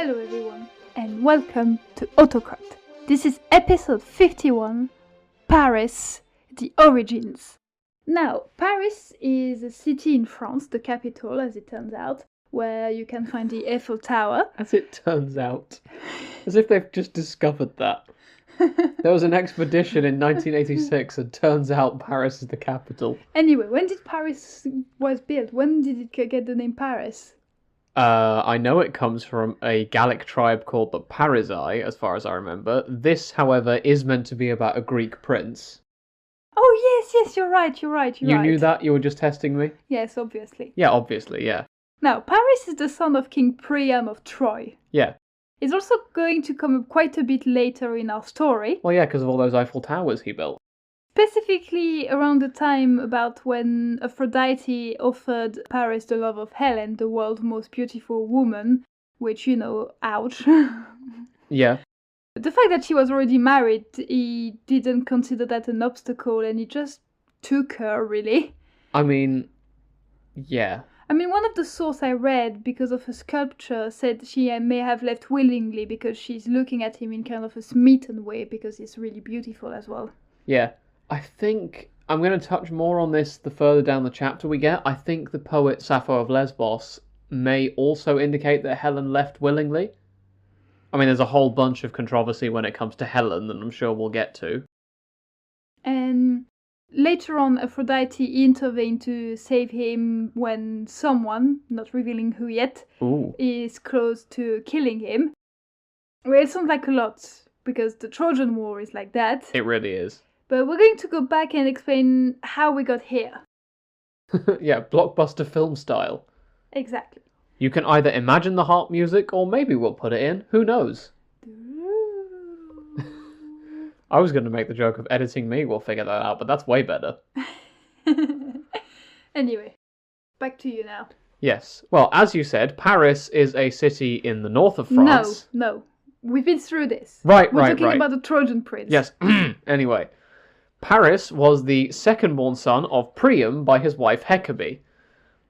Hello everyone, and welcome to Autocrat. This is episode 51, Paris, the Origins. Now, Paris is a city in France, the capital as it turns out, where you can find the Eiffel Tower. As it turns out. As if they've just discovered that. There was an expedition in 1986 and turns out Paris is the capital. Anyway, when did Paris was built? When did it get the name Paris? I know it comes from a Gallic tribe called the Parisii, as far as I remember. This, however, is meant to be about a Greek prince. Oh, yes, you're right. You knew that? You were just testing me? Yes, obviously. Yeah, obviously, yeah. Now, Paris is the son of King Priam of Troy. Yeah. It's also going to come up quite a bit later in our story. Well, yeah, because of all those Eiffel Towers he built. Specifically around the time about when Aphrodite offered Paris the love of Helen, the world's most beautiful woman, which, ouch. Yeah. The fact that she was already married, he didn't consider that an obstacle and he just took her, really. I mean, yeah. One of the sources I read, because of her sculpture, said she may have left willingly because she's looking at him in kind of a smitten way because he's really beautiful as well. Yeah. I think I'm going to touch more on this the further down the chapter we get. I think the poet Sappho of Lesbos may also indicate that Helen left willingly. There's a whole bunch of controversy when it comes to Helen that I'm sure we'll get to. And later on, Aphrodite intervened to save him when someone, not revealing who yet, is close to killing him. Well, it sounds like a lot, because the Trojan War is like that. It really is. But we're going to go back and explain how we got here. Yeah, blockbuster film style. Exactly. You can either imagine the harp music, or maybe we'll put it in. Who knows? I was going to make the joke of editing me. We'll figure that out, but that's way better. Anyway, back to you now. Yes. Well, as you said, Paris is a city in the north of France. No. We've been through this. We're talking about the Trojan prince. Yes. Anyway. Paris was the secondborn son of Priam by his wife Hecabe.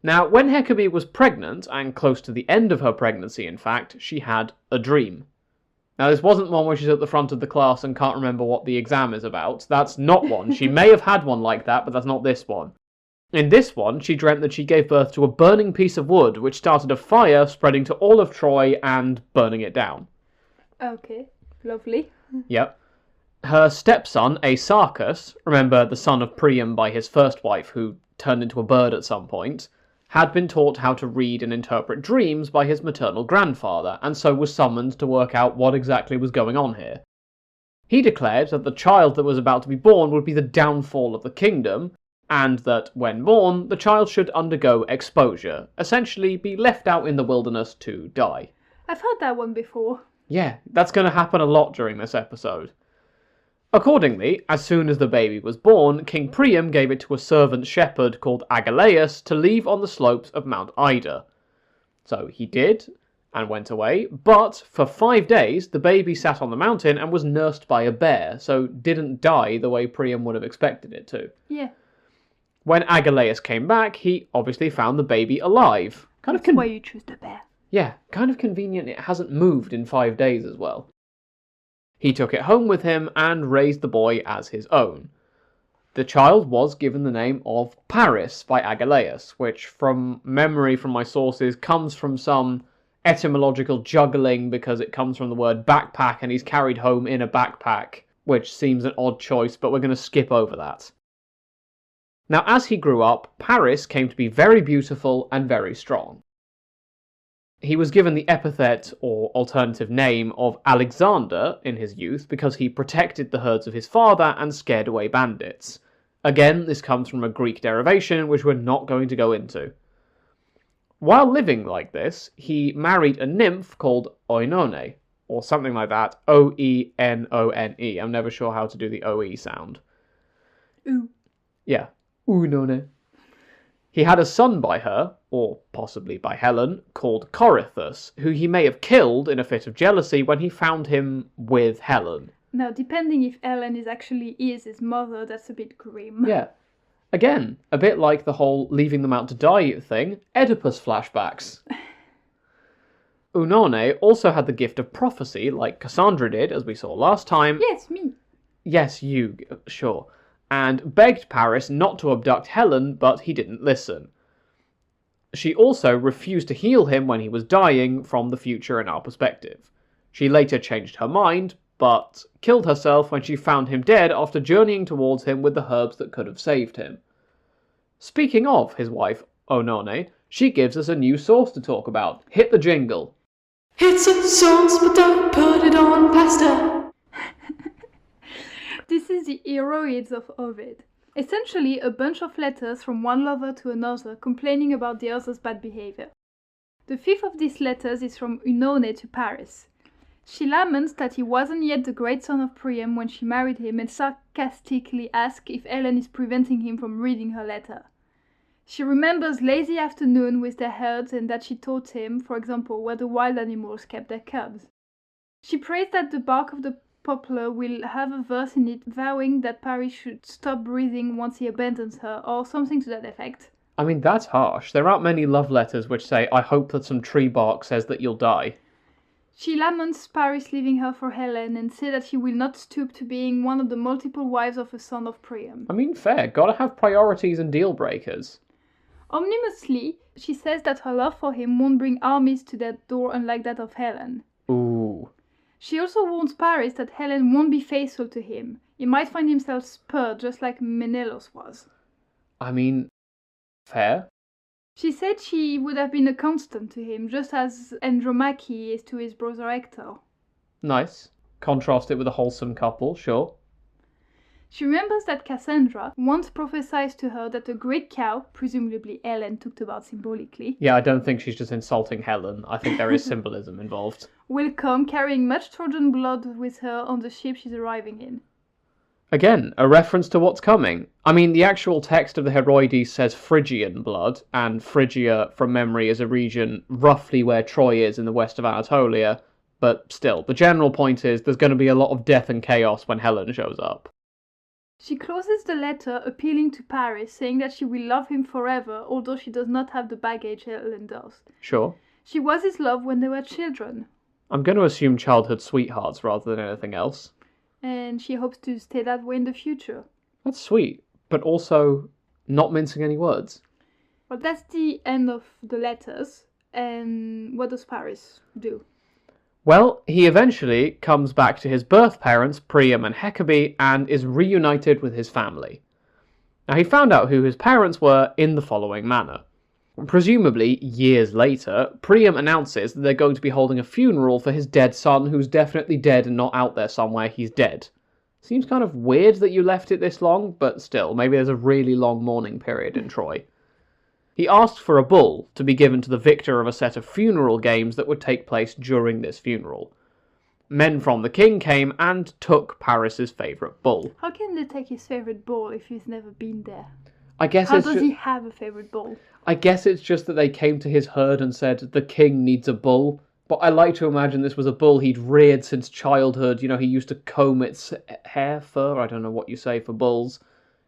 Now, when Hecabe was pregnant, and close to the end of her pregnancy in fact, she had a dream. Now, this wasn't one where she's at the front of the class and can't remember what the exam is about. That's not one. She may have had one like that, but that's not this one. In this one, she dreamt that she gave birth to a burning piece of wood, which started a fire spreading to all of Troy and burning it down. Okay, lovely. Yep. Her stepson, Asarchus, remember the son of Priam by his first wife, who turned into a bird at some point, had been taught how to read and interpret dreams by his maternal grandfather, and so was summoned to work out what exactly was going on here. He declared that the child that was about to be born would be the downfall of the kingdom, and that, when born, the child should undergo exposure, essentially be left out in the wilderness to die. I've heard that one before. Yeah, that's going to happen a lot during this episode. Accordingly, as soon as the baby was born, King Priam gave it to a servant shepherd called Agelaus to leave on the slopes of Mount Ida. So he did, and went away, but for 5 days the baby sat on the mountain and was nursed by a bear, so didn't die the way Priam would have expected it to. Yeah. When Agelaus came back, he obviously found the baby alive. That's why you choose the bear. Yeah, kind of convenient it hasn't moved in 5 days as well. He took it home with him and raised the boy as his own. The child was given the name of Paris by Agelaus, which, from memory from my sources, comes from some etymological juggling because it comes from the word backpack and he's carried home in a backpack, which seems an odd choice, but we're going to skip over that. Now, as he grew up, Paris came to be very beautiful and very strong. He was given the epithet, or alternative name, of Alexander in his youth because he protected the herds of his father and scared away bandits. Again, this comes from a Greek derivation, which we're not going to go into. While living like this, he married a nymph called Oenone, or something like that, O-E-N-O-N-E. I'm never sure how to do the O-E sound. Ooh. Yeah, Oenone. He had a son by her, or possibly by Helen, called Corythus, who he may have killed in a fit of jealousy when he found him with Helen. Now, depending if Helen is his mother, that's a bit grim. Yeah. Again, a bit like the whole leaving them out to die thing, Oedipus flashbacks. Oenone also had the gift of prophecy, like Cassandra did, as we saw last time. Yes, me. Yes, you, sure. And begged Paris not to abduct Helen, but he didn't listen. She also refused to heal him when he was dying from the future in our perspective. She later changed her mind, but killed herself when she found him dead after journeying towards him with the herbs that could have saved him. Speaking of his wife, Oenone, she gives us a new source to talk about. Hit the jingle. It's a sauce, but don't put it on pasta. This is the Heroides of Ovid. Essentially a bunch of letters from one lover to another complaining about the other's bad behavior. The fifth of these letters is from Oenone to Paris. She laments that he wasn't yet the great son of Priam when she married him and sarcastically asks if Helen is preventing him from reading her letter. She remembers lazy afternoon with their herds and that she taught him, for example, where the wild animals kept their cubs. She prays that the bark of the poplar will have a verse in it vowing that Paris should stop breathing once he abandons her, or something to that effect. I mean, that's harsh. There aren't many love letters which say, I hope that some tree bark says that you'll die. She laments Paris leaving her for Helen and says that she will not stoop to being one of the multiple wives of a son of Priam. I mean, fair. Gotta have priorities and deal breakers. Ominously, she says that her love for him won't bring armies to their door unlike that of Helen. Ooh. She also warns Paris that Helen won't be faithful to him. He might find himself spurred just like Menelaus was. I mean, fair. She said she would have been a constant to him, just as Andromache is to his brother Hector. Nice. Contrast it with a wholesome couple, sure. She remembers that Cassandra once prophesied to her that a great cow, presumably Helen talked about symbolically. Yeah, I don't think she's just insulting Helen. I think there is symbolism involved. Will come carrying much Trojan blood with her on the ship she's arriving in. Again, a reference to what's coming. I mean, the actual text of the Heroides says Phrygian blood, and Phrygia, from memory, is a region roughly where Troy is in the west of Anatolia, but still, the general point is there's going to be a lot of death and chaos when Helen shows up. She closes the letter appealing to Paris, saying that she will love him forever, although she does not have the baggage Helen does. Sure. She was his love when they were children. I'm going to assume childhood sweethearts rather than anything else. And she hopes to stay that way in the future. That's sweet, but also not mincing any words. Well, that's the end of the letters. And what does Paris do? Well, he eventually comes back to his birth parents, Priam and Hecabe, and is reunited with his family. Now, he found out who his parents were in the following manner. Presumably, years later, Priam announces that they're going to be holding a funeral for his dead son, who's definitely dead and not out there somewhere, he's dead. Seems kind of weird that you left it this long, but still, maybe there's a really long mourning period in Troy. He asked for a bull to be given to the victor of a set of funeral games that would take place during this funeral. Men from the king came and took Paris's favourite bull. How can they take his favourite bull if he's never been there? I guess How does he have a favourite bull? I guess it's just that they came to his herd and said, the king needs a bull. But I like to imagine this was a bull he'd reared since childhood. You know, he used to comb its hair, fur, I don't know what you say for bulls.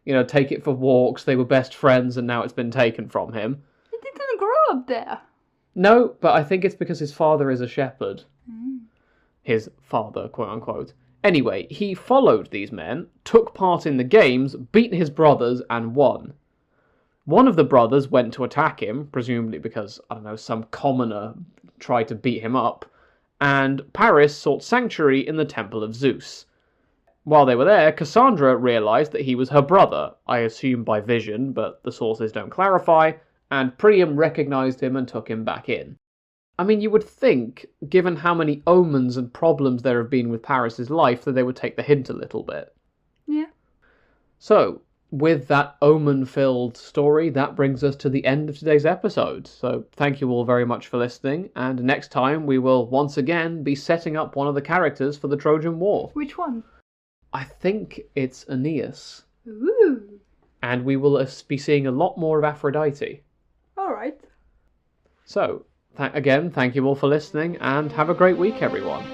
You know, take it for walks, they were best friends, and now it's been taken from him. He didn't grow up there. No, but I think it's because his father is a shepherd. His father, quote-unquote. Anyway, he followed these men, took part in the games, beat his brothers, and won. One of the brothers went to attack him, presumably because, I don't know, some commoner tried to beat him up, and Paris sought sanctuary in the Temple of Zeus. While they were there, Cassandra realised that he was her brother, I assume by vision, but the sources don't clarify, and Priam recognised him and took him back in. I mean, you would think, given how many omens and problems there have been with Paris's life, that they would take the hint a little bit. Yeah. So, with that omen-filled story, that brings us to the end of today's episode. So, thank you all very much for listening, and next time we will once again be setting up one of the characters for the Trojan War. Which one? I think it's Aeneas. Ooh. And we will be seeing a lot more of Aphrodite. Alright. So, again, thank you all for listening, and have a great week, everyone.